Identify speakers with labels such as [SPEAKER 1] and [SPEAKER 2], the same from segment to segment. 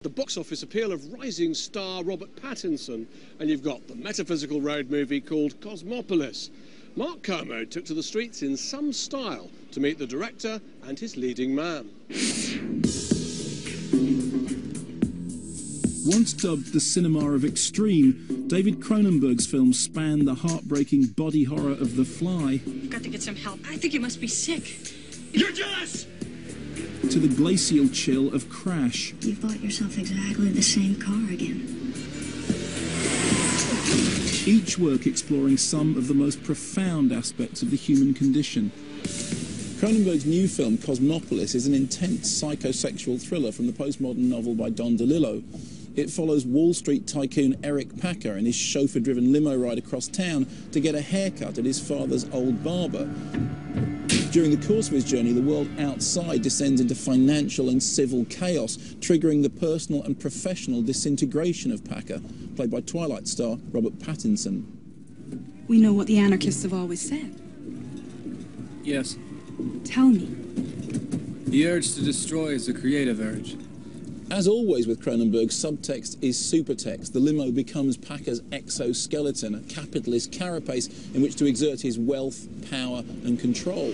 [SPEAKER 1] The box office appeal of rising star Robert Pattinson, and you've got the metaphysical road movie called Cosmopolis. Mark Kermode took to the streets in some style to meet the director and his leading man.
[SPEAKER 2] Once dubbed the cinema of extreme, David Cronenberg's films span the heartbreaking body horror of The Fly.
[SPEAKER 3] You've got to get some help. I think you must be sick.
[SPEAKER 1] You're jealous!
[SPEAKER 2] To the glacial chill of Crash.
[SPEAKER 4] You bought yourself exactly the same car again.
[SPEAKER 2] Each work exploring some of the most profound aspects of the human condition. Cronenberg's new film, Cosmopolis, is an intense psychosexual thriller from the postmodern novel by Don DeLillo. It follows Wall Street tycoon Eric Packer and his chauffeur-driven limo ride across town to get a haircut at his father's old barber. During the course of his journey, the world outside descends into financial and civil chaos, triggering the personal and professional disintegration of Packer, played by Twilight star Robert Pattinson.
[SPEAKER 3] We know what the anarchists have always said.
[SPEAKER 5] Yes.
[SPEAKER 3] Tell me.
[SPEAKER 5] The urge to destroy is a creative urge.
[SPEAKER 2] As always with Cronenberg, subtext is supertext. The limo becomes Packer's exoskeleton, a capitalist carapace in which to exert his wealth, power and control.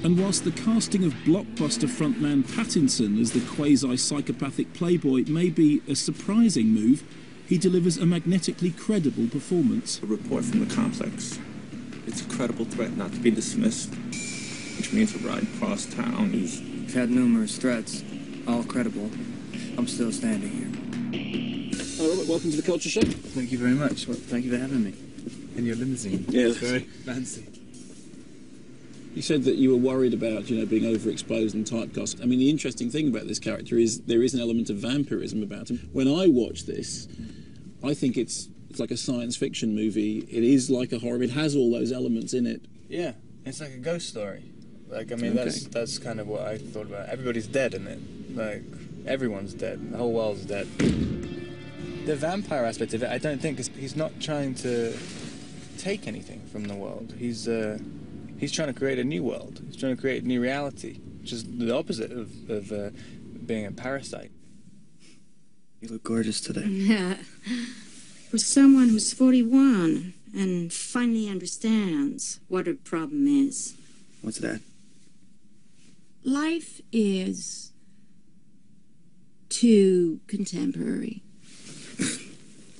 [SPEAKER 2] And whilst the casting of blockbuster frontman Pattinson as the quasi-psychopathic playboy may be a surprising move, he delivers a magnetically credible performance.
[SPEAKER 6] A report from the complex. It's a credible threat not to be dismissed, which means a ride across town is...
[SPEAKER 5] We've had numerous threats. All credible. I'm still standing here.
[SPEAKER 2] Hi Robert, welcome to the Culture Show.
[SPEAKER 7] Thank you very much. Well, thank you for having me. In your limousine.
[SPEAKER 2] Yeah,
[SPEAKER 7] it's very fancy.
[SPEAKER 2] You said that you were worried about, being overexposed and typecast. I mean, the interesting thing about this character is there is an element of vampirism about him. When I watch this, I think it's like a science fiction movie. It is like a horror. It has all those elements in it.
[SPEAKER 7] Yeah, it's like a ghost story. Like, I mean, that's kind of what I thought about. Everybody's dead in it. Like, everyone's dead. The whole world's dead. The vampire aspect of it, I don't think, because he's not trying to take anything from the world. He's trying to create a new world. He's trying to create a new reality, which is the opposite of being a parasite.
[SPEAKER 5] You look gorgeous today.
[SPEAKER 4] Yeah. For someone who's 41 and finally understands what a problem is.
[SPEAKER 5] What's that?
[SPEAKER 4] Life is too contemporary.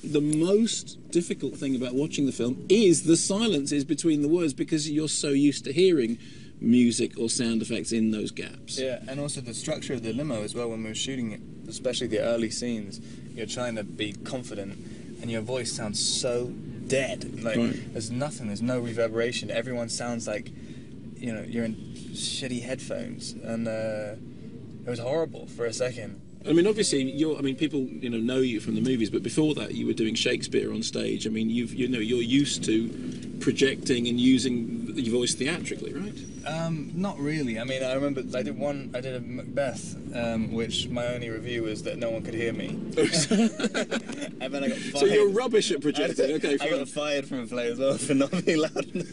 [SPEAKER 2] The most difficult thing about watching the film is the silences between the words, because you're so used to hearing music or sound effects in those gaps.
[SPEAKER 7] Yeah, and also the structure of the limo as well when we were shooting it, especially the early scenes. You're trying to be confident and your voice sounds so dead. Like, there's nothing, there's no reverberation. Everyone sounds like, you're in shitty headphones, and it was horrible for a second.
[SPEAKER 2] I mean, obviously, people, know you from the movies, but before that, you were doing Shakespeare on stage. I mean, you're used to projecting and using your voice theatrically, right?
[SPEAKER 7] Not really. I mean, I remember I did a Macbeth, which my only review was that no one could hear me. And then I got fired.
[SPEAKER 2] So you're rubbish at projecting. Okay, fine.
[SPEAKER 7] I got fired from a play as well for not being loud enough.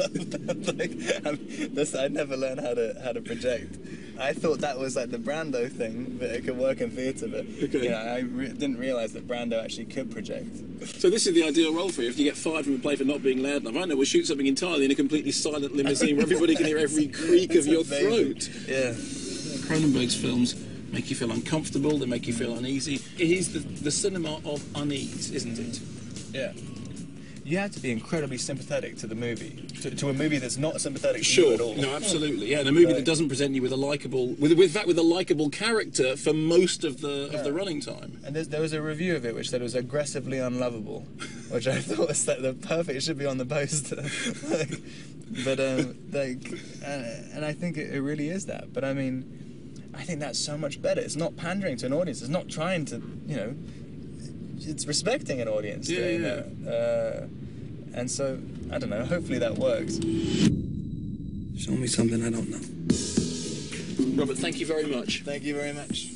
[SPEAKER 7] I never learned how to project. I thought that was like the Brando thing, that it could work in theatre, but I didn't realise that Brando actually could project.
[SPEAKER 2] So this is the ideal role for you. If you get fired from a play for not being loud enough, I know we'll shoot something entirely in a completely silent limousine where everybody can hear every creak of your throat.
[SPEAKER 7] Yeah.
[SPEAKER 2] Cronenberg's films make you feel uncomfortable, they make you feel uneasy. It is the cinema of unease, isn't it?
[SPEAKER 7] Yeah. You have to be incredibly sympathetic to the movie, to a movie that's not sympathetic to you
[SPEAKER 2] Sure,
[SPEAKER 7] at all.
[SPEAKER 2] no, absolutely, yeah. And a movie that doesn't present you with a likable, with a likable character for most of the running time.
[SPEAKER 7] And there was a review of it which said it was aggressively unlovable, which I thought was like the perfect. It should be on the poster. And I think it really is that. But I mean, I think that's so much better. It's not pandering to an audience. It's not trying to, it's respecting an audience. And so, I don't know, hopefully that works.
[SPEAKER 5] Show me something I don't know.
[SPEAKER 2] Robert, thank you very much.
[SPEAKER 7] Thank you very much.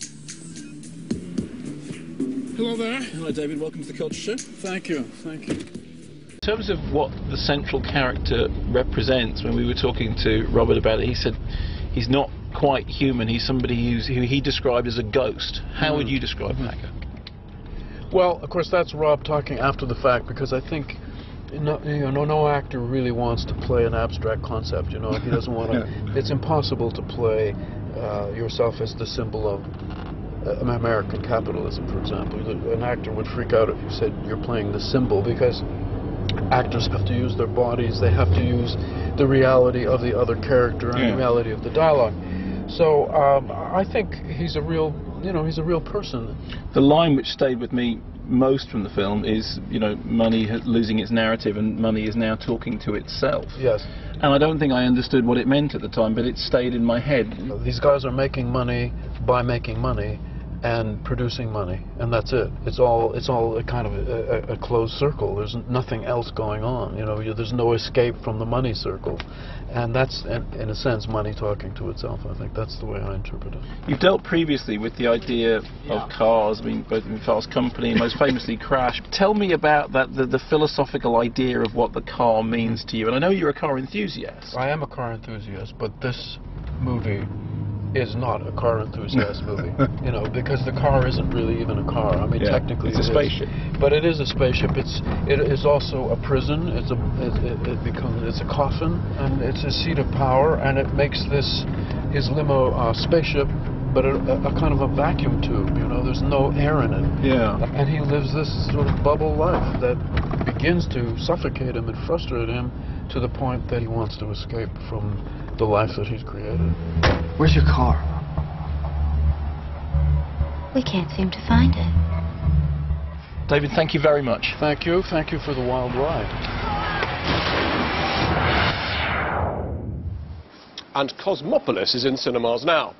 [SPEAKER 2] Hello there. Hello, David. Welcome to the Culture Show.
[SPEAKER 8] Thank you. Thank you.
[SPEAKER 9] In terms of what the central character represents, when we were talking to Robert about it, he said he's not quite human. He's somebody who he described as a ghost. How would you describe an actor?
[SPEAKER 8] Well, of course, that's Rob talking after the fact, because I think no actor really wants to play an abstract concept. You know, he doesn't want to. It's impossible to play yourself as the symbol of American capitalism, for example. An actor would freak out if you said you're playing the symbol, because actors have to use their bodies, they have to use the reality of the other character and the reality of the dialogue. So I think he's a real, he's a real person.
[SPEAKER 9] The line which stayed with me most from the film is, money losing its narrative and money is now talking to itself.
[SPEAKER 8] Yes.
[SPEAKER 9] And I don't think I understood what it meant at the time, but it stayed in my head.
[SPEAKER 8] These guys are making money by making money and producing money, and that's it. It's all a kind of a closed circle. There's nothing else going on. There's no escape from the money circle, and that's in a sense money talking to itself. I think that's the way I interpret it.
[SPEAKER 9] You've dealt previously with the idea of cars. I mean, both in Fast Company and most famously Crash. Tell me about that, the philosophical idea of what the car means to you. And I know you're a car enthusiast.
[SPEAKER 8] I am a car enthusiast, but this movie is not a car enthusiast movie, because the car isn't really even a car. I mean, technically
[SPEAKER 9] it's a spaceship,
[SPEAKER 8] but it is a spaceship. It is also a prison. It's a coffin, and it's a seat of power, and it makes his limo spaceship, but a kind of a vacuum tube. There's no air in it.
[SPEAKER 9] Yeah.
[SPEAKER 8] And he lives this sort of bubble life that begins to suffocate him and frustrate him to the point that he wants to escape from the life that he's created.
[SPEAKER 5] Where's your car?
[SPEAKER 10] We can't seem to find it.
[SPEAKER 9] David, thank you very much.
[SPEAKER 8] Thank you. Thank you for the wild ride.
[SPEAKER 1] And Cosmopolis is in cinemas now.